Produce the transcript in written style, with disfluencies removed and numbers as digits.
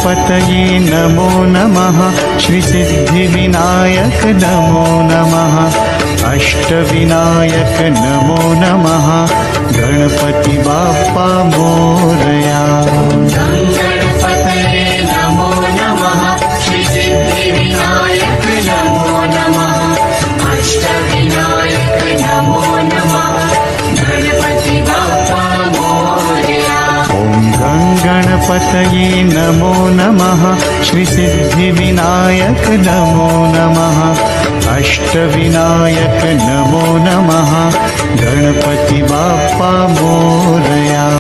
गणपतये नमो नमः। श्री सिद्धिविनायक नमो नमः। अष्टविनायक नमो नमः। गणपति बाप्पा मोरया। गणपतये नमो नमः। श्री सिद्धिविनायक नमो नमः। अष्टविनायक नमो नमः। गणपति बाप्पा मोरया। ॐ गणपतये नमो नमः। श्री सिद्धिविनायक नमो नमः। अष्टविनायक नमो नमः। गणपति बाप्पा मोरया।